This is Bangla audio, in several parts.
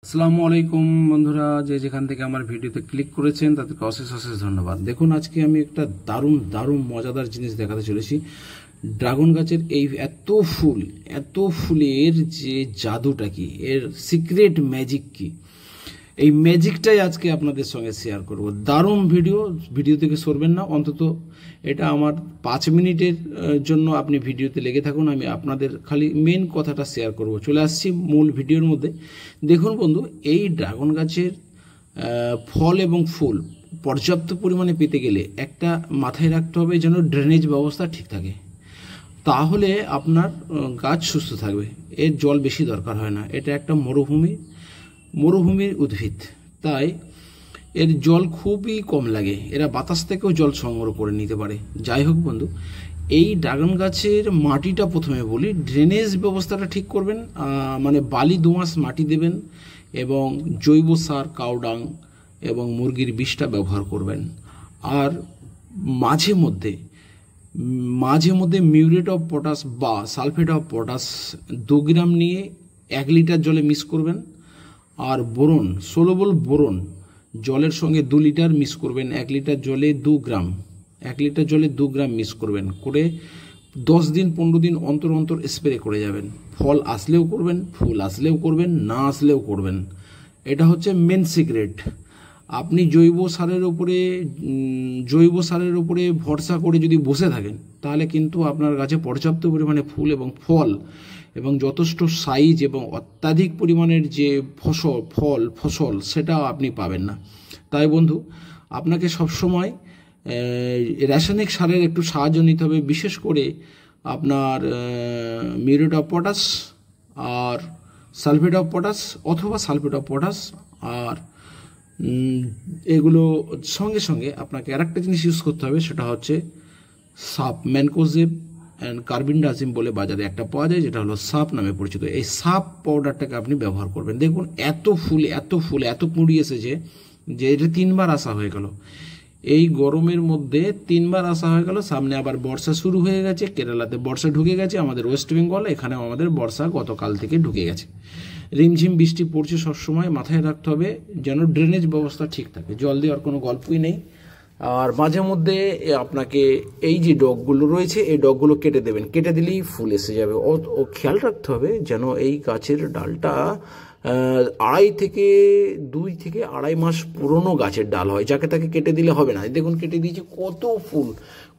আসসালামু আলাইকুম বন্ধুরা, যে যেখান থেকে আমার ভিডিওতে ক্লিক করেছেন তাদেরকে অশেষ অশেষ ধন্যবাদ। দেখুন, আজকে আমি একটা দারুণ দারুণ মজাদার জিনিস দেখাতে চলেছি। ড্রাগন গাছের এই এত ফুলের যে জাদুটা কি, এর সিক্রেট ম্যাজিক কি, এই ম্যাজিকটাই আজকে আপনাদের সঙ্গে শেয়ার করব। দারুণ ভিডিও থেকে সরবেন না, অন্তত এটা আমার 5 মিনিটের জন্য আপনি ভিডিওতে লেগে থাকুন। আমি আপনাদের খালি মেন কথাটা শেয়ার করব। চলে আসছি মূল ভিডিওর মধ্যে। দেখুন বন্ধু, এই ড্রাগন গাছের ফল এবং ফুল পর্যাপ্ত পরিমাণে পেতে গেলে একটা মাথায় রাখতে হবে, যেন ড্রেনেজ ব্যবস্থা ঠিক থাকে। তাহলে আপনার গাছ সুস্থ থাকবে। এর জল বেশি দরকার হয় না। এটা একটা মরুভূমির উদ্ভিদ, তাই এর জল খুবই কম লাগে। এরা বাতাস থেকেও জল সংগ্রহ করে নিতে পারে। যাই হোক বন্ধু, এই ড্রাগন গাছের মাটিটা প্রথমে বলি। ড্রেনেজ ব্যবস্থাটা ঠিক করবেন, মানে বালি দোআঁশ মাটি দেবেন এবং জৈব সার কাউডাং এবং মুরগির বিষটা ব্যবহার করবেন। আর মাঝে মধ্যে মিউরেট অফ পটাশ বা সালফেট অফ পটাশ 2 গ্রাম নিয়ে 1 লিটার জলে মিক্স করবেন। আর বোরন, সোলুবল বোরন জলের সঙ্গে 2 লিটার মিক্স করবেন। 1 লিটার জলে 2 গ্রাম, 1 লিটার জলে 2 গ্রাম মিক্স করবেন। করে 10 দিন 15 দিন অন্তর অন্তর স্প্রে করে যাবেন। ফল আসলেও করবেন, ফুল আসলেও করবেন, না আসলেও করবেন। এটা হচ্ছে মেন সিক্রেট। আপনি জৈব সারের উপরে ভরসা করে যদি বসে থাকেন, তাহলে কিন্তু আপনার গাছে পর্যাপ্ত পরিমাণে ফুল এবং ফল এবং যথেষ্ট সাইজ এবং অত্যাধিক পরিমাণের যে ফসল সেটা আপনি পাবেন না। তাই বন্ধু, আপনাকে সবসময় রাসায়নিক সারের একটু সাহায্য নিতে হবে। বিশেষ করে আপনার মিউরেট অফ পটাশ আর সালফেট অফ পটাশ অথবা সালফেট অফ পটাশ। আর এগুলো সঙ্গে সঙ্গে আপনাকে আরেকটা জিনিস ইউজ করতে হবে, সেটা হচ্ছে সাপ, ম্যানকোজেব অ্যান্ড কার্বিনডাজিম বলে বাজারে একটা পাওয়া যায়, যেটা হলো সাপ নামে পরিচিত। এই সাপ পাউডারটাকে আপনি ব্যবহার করবেন। দেখুন, এত কুঁড়ি এসেছে যে এটা 3 বার আসা হয়ে গেল। এই গরমের মধ্যে 3 বার আসা হয়ে গেল। সামনে আবার বর্ষা শুরু হয়ে গেছে। কেরালাতে বর্ষা ঢুকে গেছে, আমাদের ওয়েস্ট বেঙ্গল এখানেও আমাদের বর্ষা গতকাল থেকে ঢুকে গেছে। রিমঝিম বৃষ্টি পড়ছে সবসময়। মাথায় রাখতে হবে যেন ড্রেনেজ ব্যবস্থা ঠিক থাকে। জল দেওয়ার কোনো গল্পই নেই। আর মাঝে মধ্যে আপনাকে এই যে ডগগুলো রয়েছে, এই ডগগুলো কেটে দেবেন। কেটে দিলেই ফুল এসে যাবে। ও খেয়াল রাখতে হবে যেন এই গাছের ডালটা 2 থেকে আড়াই মাস পুরনো গাছের ডাল হয়, যাকে তাকে কেটে দিলে হবে না। দেখুন, কেটে দিয়েছি,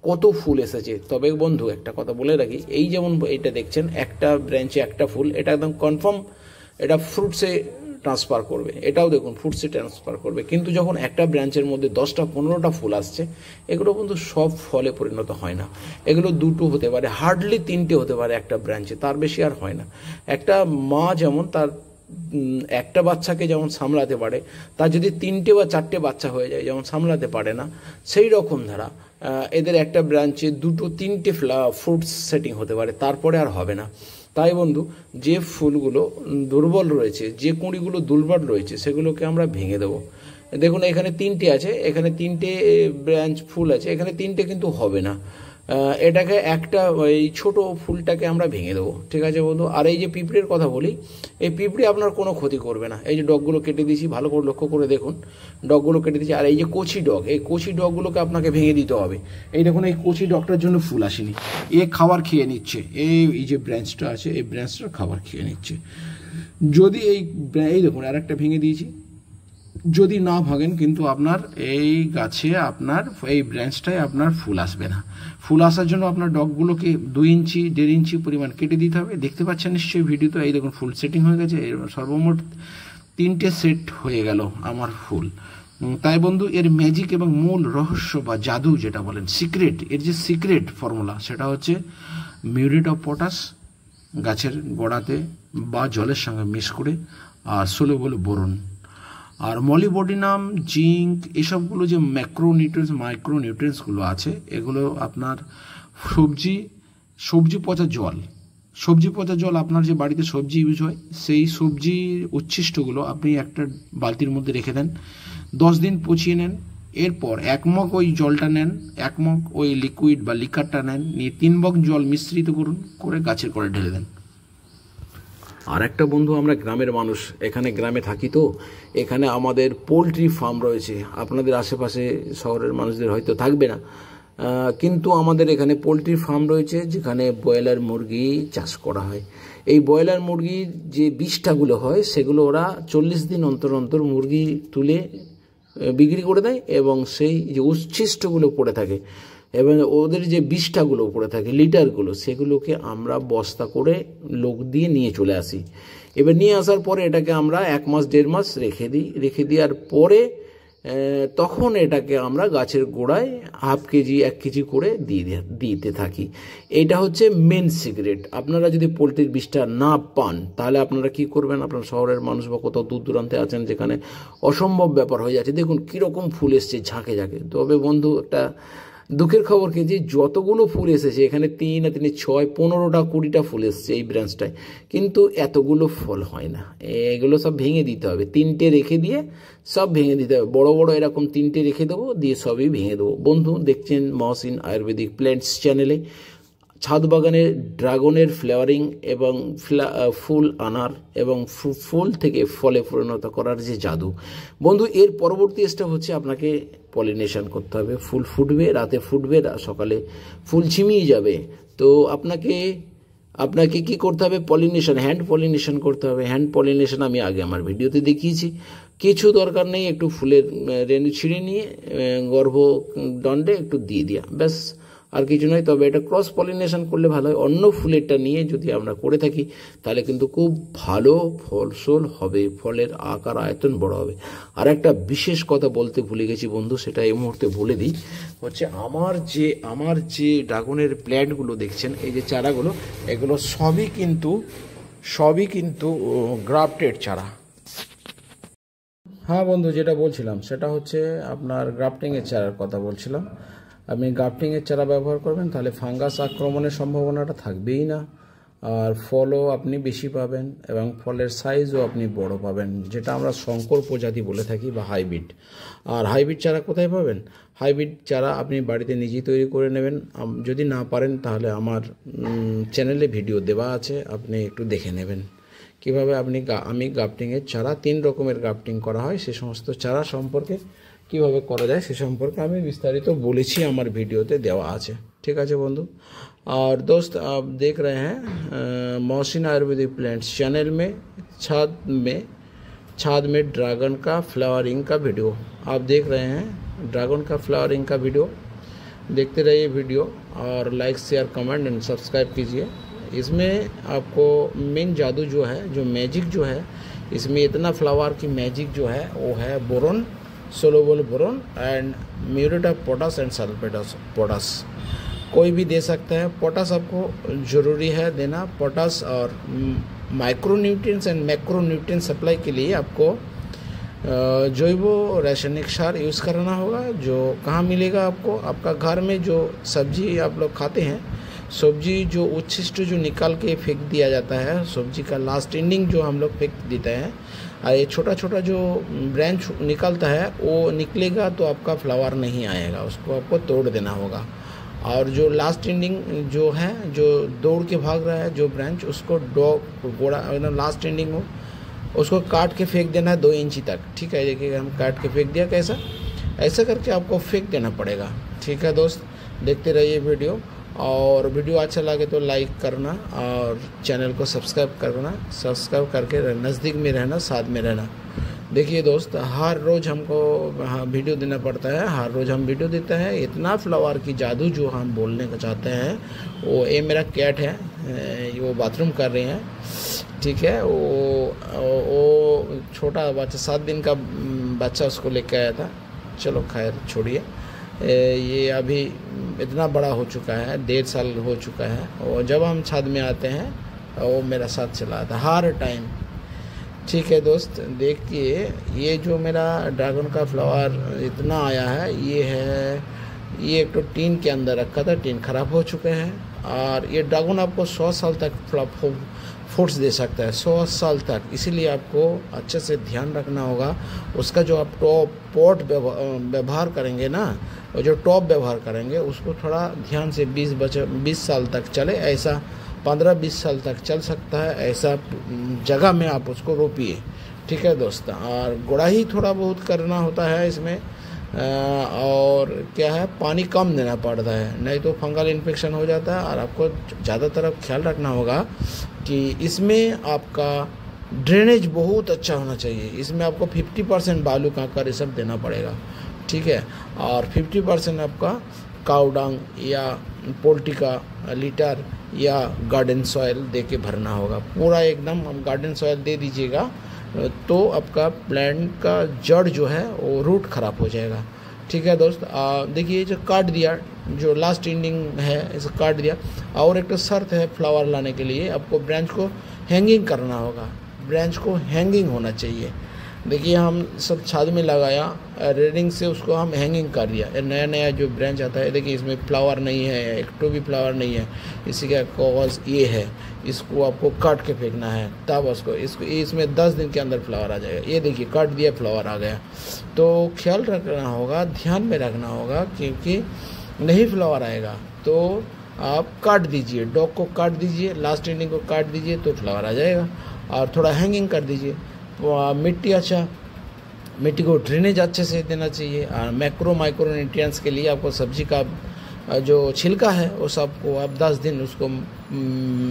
কত ফুল এসেছে। তবে বন্ধু, একটা কথা বলে রাখি, এই যেমন এটা দেখছেন, একটা ব্রাঞ্চে একটা ফুল, এটা একদম কনফার্ম এটা ফ্রুটসে ট্রান্সফার করবে। এটাও দেখুন ফ্রুটসে ট্রান্সফার করবে। কিন্তু যখন একটা ব্রাঞ্চের মধ্যে 10টা 15টা ফুল আসছে, এগুলো কিন্তু সব ফলে পরিণত হয় না। এগুলো 2টো হতে পারে, হার্ডলি 3টে হতে পারে একটা ব্রাঞ্চে, তার বেশি আর হয় না। একটা মা যেমন তার একটা বাচ্চাকে যেমন সামলাতে পারে, তার যদি 3টে বা 4টে বাচ্চা হয়ে যায়, যেমন সামলাতে পারে না, সেই রকম ধারা এদের একটা ব্রাঞ্চে 2টো 3টে ফ্রুটস সেটিং হতে পারে, তারপরে আর হবে না। তাই বন্ধু, যে ফুলগুলো দুর্বল রয়েছে, যে কুঁড়িগুলো দুর্বল রয়েছে, সেগুলোকে আমরা ভেঙে দেবো। দেখুন, এখানে 3টে আছে, এখানে 3টে ব্রাঞ্চ ফুল আছে, এখানে 3টে কিন্তু হবে না। এটাকে একটা এই ছোট ফুলটাকে আমরা ভেঙে দেবো। ঠিক আছে বন্ধু। আর এই যে পিঁপড়ের কথা বলি, এই পিঁপড়ে আপনার কোনো ক্ষতি করবে না। এই যে ডগগুলো কেটে দিয়েছি, ভালো করে লক্ষ্য করে দেখুন, ডগগুলো কেটে দিয়েছি। আর এই যে কচি ডগ, এই কচি ডগগুলোকে আপনাকে ভেঙে দিতে হবে। এই দেখুন, এই কচি ডগটার জন্য ফুল আসেনি। এ খাবার খেয়ে নিচ্ছে, এই যে ব্রাঞ্চটা আছে, এই ব্রাঞ্চটা খাবার খেয়ে নিচ্ছে। যদি এই দেখুন, আর একটা ভেঙে দিয়েছি। যদি না ভাগেন, কিন্তু আপনার এই গাছে আপনার এই ব্রাঞ্চটায় আপনার ফুল আসবে না। ফুল আসার জন্য আপনার ডগগুলোকে 2 ইঞ্চি 1.5 ইঞ্চি পরিমাণ কেটে দিতে হবে। দেখতে পাচ্ছেন নিশ্চয়ই ভিডিওতে। এই দেখুন, ফুল সেটিং হয়ে গেছে। সর্বমোট 3টে সেট হয়ে গেল আমার ফুল। তাই বন্ধু, এর ম্যাজিক এবং মূল রহস্য বা জাদু যেটা বলেন, সিক্রেট, এর যে সিক্রেট ফর্মুলা, সেটা হচ্ছে মিউরেট অফ পটাশ গাছের গোড়াতে বা জলের সঙ্গে মিক্স করে, আর সোলুবল বোরন, আর মলিবডিনাম, জিঙ্ক, এসবগুলো যে মাইক্রোনিউট্রিয়েন্টসগুলো আছে, এগুলো আপনার সবজি পচা জল আপনার যে বাড়িতে সবজি ইউজ হয়, সেই সবজির উচ্ছিষ্টগুলো আপনি একটা বালতির মধ্যে রেখে দেন। 10 দিন পচিয়ে নেন। এরপর 1 মগ ওই জলটা নেন, 1 মগ ওই লিকুইড বা লিকারটা নেন, নিয়ে 3 মগ জল মিশ্রিত করে গাছের গোড়ায় ঢেলে দেন। আর একটা বন্ধু, আমরা গ্রামের মানুষ, এখানে গ্রামে থাকি, তো এখানে আমাদের পোলট্রি ফার্ম রয়েছে। আপনাদের আশেপাশে শহরের মানুষদের হয়তো থাকবে না, কিন্তু আমাদের এখানে পোলট্রি ফার্ম রয়েছে যেখানে ব্রয়লার মুরগি চাষ করা হয়। এই ব্রয়লার মুরগির যে বিষ্ঠাগুলো হয় সেগুলো ওরা 40 দিন অন্তর অন্তর মুরগি তুলে বিক্রি করে দেয়, এবং সেই যে উচ্ছিষ্টগুলো পড়ে থাকে এবং ওদের যে বিষ্ঠাগুলো পড়ে থাকে, লিটারগুলো, সেগুলোকে আমরা বস্তা করে লোক দিয়ে নিয়ে চলে আসি। এবার নিয়ে আসার পরে এটাকে আমরা 1 মাস 1.5 মাস রেখে দেওয়ার পরে তখন এটাকে আমরা গাছের গোড়ায় ½ কেজি 1 কেজি করে দিতে থাকি। এটা হচ্ছে মেন সিক্রেট। আপনারা যদি পোলট্রির বিষটা না পান তাহলে আপনারা কি করবেন? আপনার শহরের মানুষ বা কোথাও দূর দূরান্তে আছেন যেখানে অসম্ভব ব্যাপার হয়ে যাচ্ছে, দেখুন কীরকম ফুল এসছে ঝাঁকে ঝাঁকে। তবে বন্ধু, একটা দুঃখের খবর কি, যে যতগুলো ফুল এসেছে এখানে 3 আর 3 6 15টা 20টা ফুল এসছে এই ব্রাঞ্চটায়, কিন্তু এতগুলো ফল হয় না। এগুলো সব ভেঙে দিতে হবে, 3টে রেখে দিয়ে সব ভেঙে দিতে হবে। বড় বড় এরকম 3টে রেখে দেবো, দিয়ে সবই ভেঙে দেবো। বন্ধু, দেখছেন মহসিন আয়ুর্বেদিক প্ল্যান্টস চ্যানেলে ছাদ বাগানে ড্রাগনের ফ্লাওয়ারিং এবং ফুল আনার এবং ফুল থেকে ফলে পরিণত করার যে জাদু। বন্ধু, এর পরবর্তী স্টেপ হচ্ছে আপনাকে পলিনেশন করতে হবে। ফুল ফুটবে, রাতে ফুটবে, সকালে ফুল ঝিমিয়ে যাবে। তো আপনাকে কি করতে হবে? পলিনেশন, হ্যান্ড পলিনেশন করতে হবে। হ্যান্ড পলিনেশন আমি আগে আমার ভিডিওতে দেখিয়েছি। কিছু দরকার নেই, একটু ফুলের রেণু ছিঁড়ে নিয়ে গর্ভদণ্ডে একটু দিয়ে দেওয়া, ব্যাস, আর কিছু নয়। তবে এটা ক্রস পলিনেশন করলে ভালো হয়। অন্য ফুলেরটা নিয়ে যদি আমরা করে থাকি তাহলে কিন্তু খুব ভালো ফসল হবে, ফলের আকার আয়তন বড় হবে। আর একটা বিশেষ কথা বলতে ভুলে গেছি বন্ধু, সেটা এই মুহূর্তে বলে দিই, হচ্ছে আমার যে ড্রাগনের প্ল্যান্টগুলো দেখছেন, এই যে চারাগুলো, এগুলো সবই কিন্তু গ্রাফটেড চারা। হ্যাঁ বন্ধু, যেটা বলছিলাম সেটা হচ্ছে আপনার গ্রাফটিংয়ের চারার কথা বলছিলাম। আপনি গ্রাফটিংয়ের চারা ব্যবহার করবেন, তাহলে ফাঙ্গাস আক্রমণের সম্ভাবনাটা থাকবেই না, আর ফলও আপনি বেশি পাবেন এবং ফলের সাইজও আপনি বড় পাবেন, যেটা আমরা শঙ্কর প্রজাতি বলে থাকি বা হাইব্রিড। আর হাইব্রিড চারা কোথায় পাবেন? হাইব্রিড চারা আপনি বাড়িতে নিজেই তৈরি করে নেবেন। যদি না পারেন তাহলে আমার চ্যানেলে ভিডিও দেওয়া আছে, আপনি একটু দেখে নেবেন কীভাবে আমি গ্রাফটিংয়ের চারা 3 রকমের গ্রাফটিং করা হয়, সে সমস্ত চারা সম্পর্কে কীভাবে করা যায় সে সম্পর্কে আমি বিস্তারিত বলেছি, আমার ভিডিওতে দেওয়া আছে। ঠিক আছে বন্ধু। और दोस्त, आप देख रहे हैं मोहसिन आयुर्वेदिक प्लांट्स चैनल में छाद में ड्रैगन का फ्लावरिंग का वीडियो आप देख रहे हैं। ड्रैगन का फ्लावरिंग का वीडियो देखते रहिए वीडियो, और like share comment and subscribe कीजिए। इसमें आपको मेन जादू जो है, जो मैजिक जो है, इसमें इतना फ्लावर की मैजिक जो है वो है boron, soluble boron and muriate of potash and sulphate of potash. कोई भी दे सकता है। पोटास आपको ज़रूरी है देना। पोटास और माइक्रोन्यूट्रिएंट्स एंड मैक्रोन्यूट्रिएंट सप्लाई के लिए आपको जैव रासायनिक सार यूज़ करना होगा। जो कहाँ मिलेगा आपको? आपका घर में जो सब्जी आप लोग खाते हैं, सब्जी जो उच्छिष्ट जो निकाल के फेंक दिया जाता है, सब्जी का लास्ट एंडिंग जो हम लोग फेंक देते हैं, और ये छोटा छोटा जो ब्रांच निकलता है वो निकलेगा तो आपका फ्लावर नहीं आएगा, उसको आपको तोड़ देना होगा। और जो लास्ट एंडिंग जो है, जो दौड़ के भाग रहा है जो ब्रांच, उसको गोड़ा लास्ट एंडिंग हो, उसको काट के फेंक देना है 2 इंची तक। ठीक है, देखिएगा हम काट के फेंक दिया, कैसा ऐसा करके आपको फेंक देना पड़ेगा। ठीक है दोस्त, देखते रहिए वीडियो, और वीडियो अच्छा लगे तो लाइक करना और चैनल को सब्सक्राइब करना, सब्सक्राइब करके नज़दीक में रहना, साथ में रहना। देखिए दोस्त, हर रोज़ हमको वीडियो देना पड़ता है, हर रोज़ हम वीडियो देते हैं। इतना फ्लावर की जादू जो हम बोलने का चाहते हैं, वो ये मेरा कैट है, वो बाथरूम कर रहे हैं। ठीक है, वो छोटा बच्चा 7 दिन का बच्चा उसको लेके आया था। चलो खैर छोड़िए, ये अभी इतना बड़ा हो चुका है, 1.5 साल हो चुका है। और जब हम छत में आते हैं वो मेरा साथ चला आता हर टाइम। ठीक है दोस्त, देखिए ये जो मेरा ड्रैगन का फ्लावर इतना आया है, ये एक तो टीन के अंदर रखा था, टीन ख़राब हो चुके हैं। और ये ड्रैगन आपको 100 साल तक फ्रूट्स दे सकता है, 100 साल तक। इसीलिए आपको अच्छे से ध्यान रखना होगा। उसका जो आप पॉट व्यवहार करेंगे ना, और जो टॉप व्यवहार करेंगे उसको थोड़ा ध्यान से 20 साल तक चले, ऐसा 15-20 साल तक चल सकता है, ऐसा जगह में आप उसको रोपिए। ठीक है दोस्त, और गुड़ाई थोड़ा बहुत करना होता है इसमें, और क्या है, पानी कम देना पड़ता है, नहीं तो फंगल इन्फेक्शन हो जाता है। और आपको ज़्यादातर अब ख्याल रखना होगा कि इसमें आपका ड्रेनेज बहुत अच्छा होना चाहिए। इसमें आपको 50% बालू कांकर ये सब देना पड़ेगा। ठीक है, और 50% आपका काऊ डंग या पोल्ट्री का लीटर या गार्डन सॉइल दे के भरना होगा। पूरा एकदम हम गार्डन सॉइल दे दीजिएगा तो आपका प्लांट का जड़ जो है वो रूट ख़राब हो जाएगा। ठीक है दोस्त, देखिए जो काट दिया, जो लास्ट एंडिंग है इसे काट दिया। और एक तो शर्त है फ्लावर लाने के लिए, आपको ब्रांच को हैंगिंग करना होगा, ब्रांच को हैंगिंग होना चाहिए। देखिए हम सब छाद में लगाया, रेडिंग से उसको हम हैंगिंग कर दिया। नया नया जो ब्रांच आता है, देखिए इसमें फ्लावर नहीं है, एक तो भी फ्लावर नहीं है, इसी का कॉज ये है। इसको आपको काट के फेंकना है, तब उसको इसमें 10 दिन के अंदर फ्लावर आ जाएगा। ये देखिए काट दिया, फ्लावर आ गया। तो ख्याल रखना होगा, ध्यान में रखना होगा, क्योंकि नहीं फ्लावर आएगा तो आप काट दीजिए, डॉग को काट दीजिए, लास्ट एंडिंग को काट दीजिए तो फ्लावर आ जाएगा। और थोड़ा हैंगिंग कर दीजिए। मिट्टी अच्छा, मिट्टी को ड्रेनेज अच्छे से देना चाहिए। और मैक्रो माइक्रो न्यूट्रिएंट्स के लिए आपको सब्जी का जो छिलका है वो सबको आप 10 दिन उसको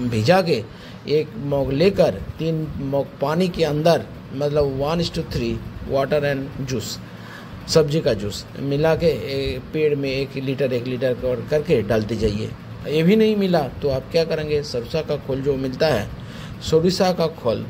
भिजा के 1 मग लेकर 3 मग पानी के अंदर, मतलब 1:3 वाटर एंड जूस, सब्जी का जूस मिला के पेड़ में 1 लीटर करके डालते जाइए। ये भी नहीं मिला तो आप क्या करेंगे, सरसों का खोल जो मिलता है, सोरिसा का खोल,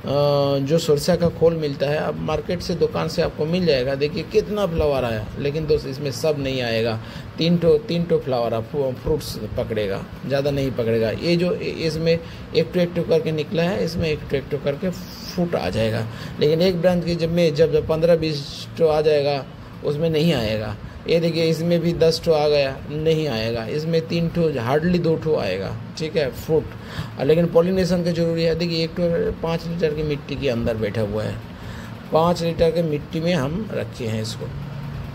जो सरसा का खोल मिलता है, अब मार्केट से दुकान से आपको मिल जाएगा। देखिए कितना फ्लावर आया, लेकिन दोस्त इसमें सब नहीं आएगा। 3 ठो फ्लावर आप फ्रूट्स पकड़ेगा, ज़्यादा नहीं पकड़ेगा। ये जो इसमें एक टो करके निकला है, इसमें एक टो करके फ्रूट आ जाएगा। लेकिन एक ब्रांच की जब 15-20 टो आ जाएगा उसमें नहीं आएगा। ये देखिए इसमें भी 10 ठो आ गया, नहीं आएगा। इसमें 3 ठो, हार्डली 2 ठो आएगा। ठीक है, फ्रूट। लेकिन पॉलिनेशन का जरूरी है। देखिए 1 ठो 5 लीटर की मिट्टी के अंदर बैठा हुआ है, 5 लीटर के मिट्टी में हम रखे हैं इसको।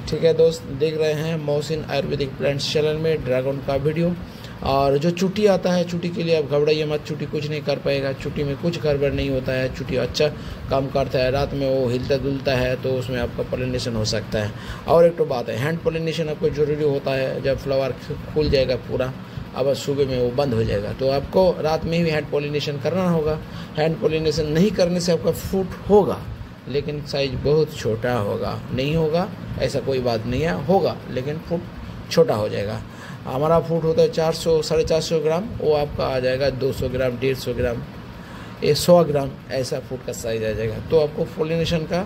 ठीक है दोस्त, देख रहे हैं मोहसिन आयुर्वेदिक प्लांट्स चैनल में ड्रैगन का वीडियो। और जो चुटी आता है, चुटी के लिए आप घबराइए मत, चुटी कुछ नहीं कर पाएगा। चुटी में कुछ गड़बड़ नहीं होता है, चुटी अच्छा काम करता है। रात में वो हिलता डुलता है तो उसमें आपका पॉलिनेशन हो सकता है। और एक तो बात है, हैंड पॉलिनेशन आपको ज़रूरी होता है। जब फ्लावर खुल जाएगा पूरा, अब सुबह में वो बंद हो जाएगा, तो आपको रात में ही हैंड पॉलिनेशन करना होगा। हैंड पॉलिनेशन नहीं करने से आपका फ्रूट होगा, लेकिन साइज बहुत छोटा होगा। नहीं होगा ऐसा कोई बात नहीं है, होगा लेकिन फ्रूट छोटा हो जाएगा। हमारा फ्रूट होता है 400-450 ग्राम, वो आपका आ जाएगा 200 ग्राम, 150 ग्राम, 100 ग्राम, ऐसा फ्रूट का साइज आ जाएगा। तो आपको पॉलिनेशन का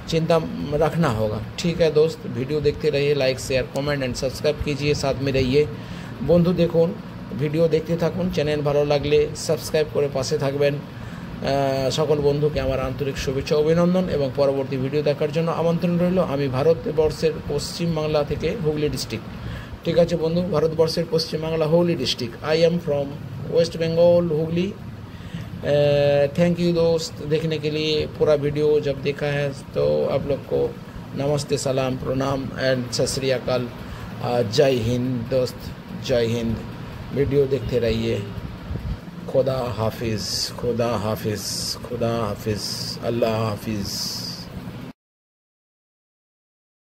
चिंता रखना होगा। ठीक है दोस्त, वीडियो देखते रहिए, like share comment and subscribe कीजिए, साथ में रहिए। বন্ধু দেখুন, ভিডিও দেখতে থাকুন, চ্যানেল ভালো লাগলে সাবস্ক্রাইব করে পাশে থাকবেন। সকল বন্ধুকে আমার আন্তরিক শুভেচ্ছা অভিনন্দন এবং পরবর্তী ভিডিও দেখার জন্য আমন্ত্রণ রইল। আমি ভারতবর্ষের পশ্চিমবাংলা থেকে, হুগলি ডিস্ট্রিক্ট। ঠিক আছে বন্ধু, ভারতবর্ষের Paschimbangla Hooghly district. I am from West Bengal, Hooghly. Thank you दोस्त देखने के लिए। पूरा वीडियो जब देखा है तो आप लोग को नमस्ते, सलाम, प्रणाम एंड सत श्री अकाल। जय हिंद दोस्त, जय हिंद। वीडियो देखते रहिए। खुदा हाफिज़, खुदा हाफिज़, खुदा हाफिज़, अल्लाह हाफिज़।